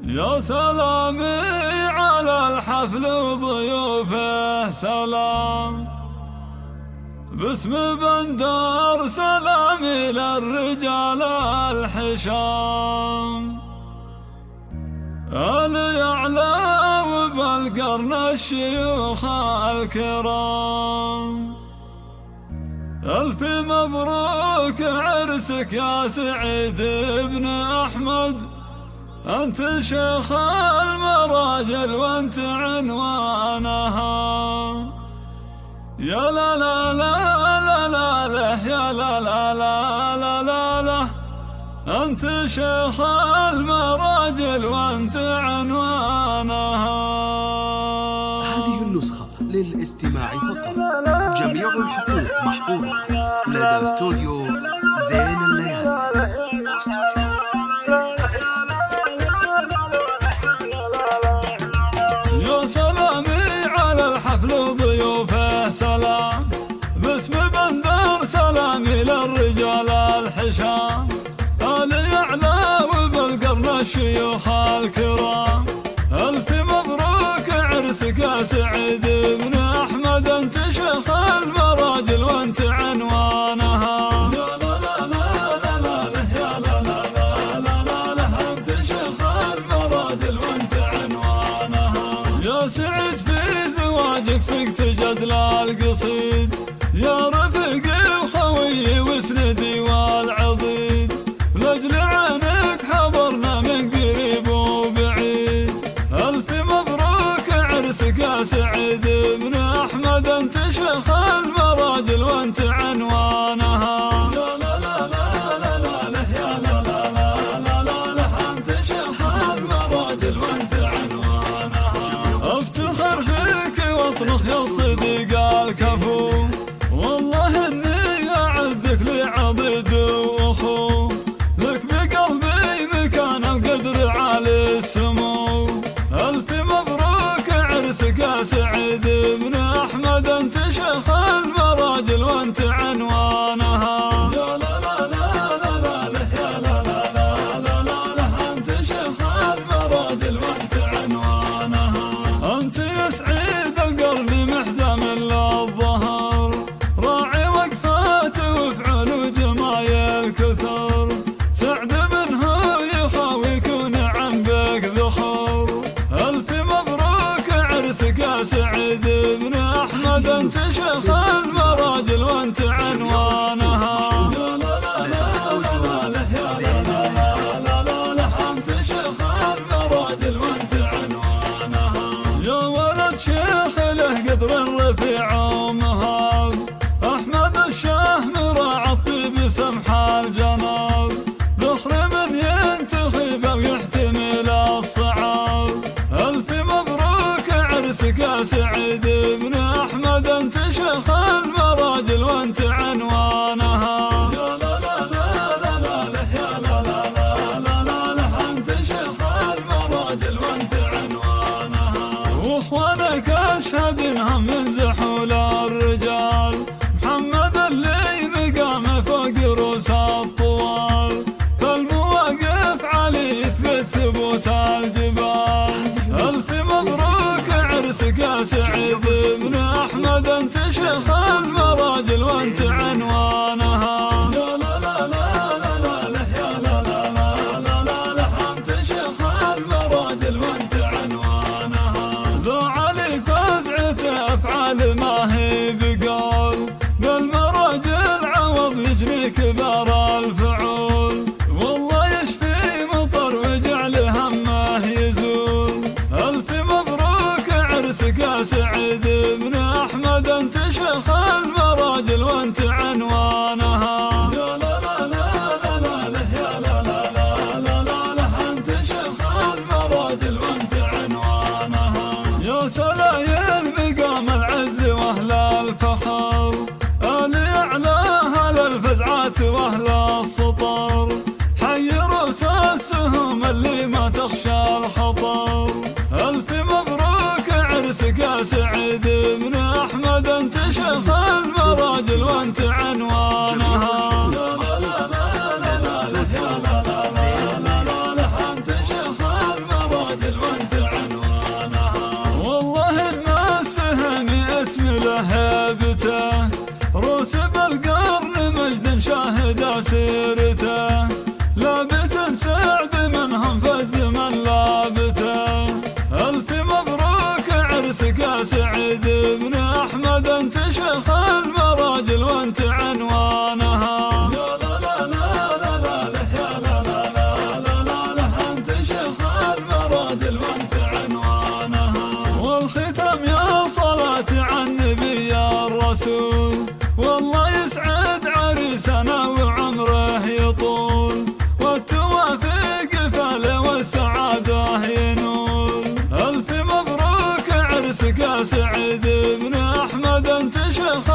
يا سلامي على الحفل وضيوفه سلام، باسم بندر سلامي للرجال الحشام، اليعلى وبالقرن الشيوخ الكرام. ألف مبروك عرسك يا سعيد بن أحمد، أنت شيخ المراجل وأنت عنوانها. يا لا لا لا لا لا لا يا لا لا لا لا لا لا، أنت شيخ المراجل وأنت عنوانها. هذه النسخة للاستماع فقط، جميع الحقوق محفوظة لدى استوديو زين الليالي. يا سلامي على الحفل وضيوفه سلام، باسم بندر سلامي للرجال الحشام، اليعلى وبالقرن الشيوخ الكرام. ألف مبروك عرسك يا سعيد بن أحمد، أنت شيخ المراجل وأنت عنوانها. يا لا لا لا لا لا يا لا لا لا لا لا، أنت شيخ المراجل وأنت عنوانها. يا سعيد في زواجك سقت جزل القصيد، يا رفيقي وخويي وسندي والعضيد، لأجل عينك حضرنا من قريب وبعيد. ألف مبروك عرسك يا سعيد بن أحمد، أنت شيخ المراجل وأنت عنوانها. يا لا لا لا لا لا يا لا لا لا لا لا، أنت شيخ المراجل وأنت عنوانها. أفتخر فيك واطنخ يا الصديق الكفو، والله إني أعدك لعضيد وأخو، لك بقلبي مكان وقدر عالي السمو. ألف مبروك عرسك يا سعيد بن أحمد، أنت شيخ المراجل وأنت عنوانها. يا لا لا لا لا لا يا لا لا لا لا لا، أنت شيخ المراجل وأنت عنوانها. أنت يا سعيد القرن محزم للظهر، راعي وقفات وفعل وجمايل كثر، سعد منه يخاويك ونعم بك ذخر. ألف مبروك عرسك يا سعيد بن أحمد، أنت شيخ المراجل وأنت عنوانها. يا لا لا لا لا يا لا لا لا لا لا، أنت شيخ المراجل وأنت عنوانها. يا ولد شيخ له قدر رفيع ومهاب، أحمد الشاه مراعى الطيب سمح الجناب، ذخر من ينتخب ويحتمل الصعاب. ألف مبروك عرسك يا سعيد بن أحمد، أنت شيخ المراجل وأنت عنوانها. يا لا لا لا لا لا يا لا لا لا لا لا، أنت شيخ المراجل وأنت عنوانها. وإخوانك أشهد إنهم من زحول الرجال، محمد اللي مقامه فوق رؤوس الطوال، فالمواقف علي يثبت ثبوت الجبال. ألف مبروك عرسك يا سعيد بن أحمد، أنت شيخ المراجل وأنت عنوانها. يا لا لا لا لا لا يا لا لا لا لا لا، أنت شيخ المراجل وأنت عنوانها. ذو علي فزعته أفعال ما هي بقول، بالمراجل عوض يجري كبار الفعول، والله يشفي مطر وجعل همه يزول. ألف مبروك عرسك يا سعيد بن أحمد، أنت شيخ المراجل وأنت عنوانها. يا لا لا لا لا لا يا لا لا لا لا لا، أنت شيخ المراجل وأنت عنوانها. يا سلايل مقام العز وأهل الفخر، اليعلى أهل الفزعات وأهل السطر، حي رؤوس السهم اللي ما تخشى الخطر. ألف مبروك عرسك يا سعيد بن أحمد، أنت شيخ المراجل وأنت عنوانها. يا لا لا لا لا يا لا لا لا لا لا، أنت شيخ المراجل يا سعيد بن أحمد أنت شيخ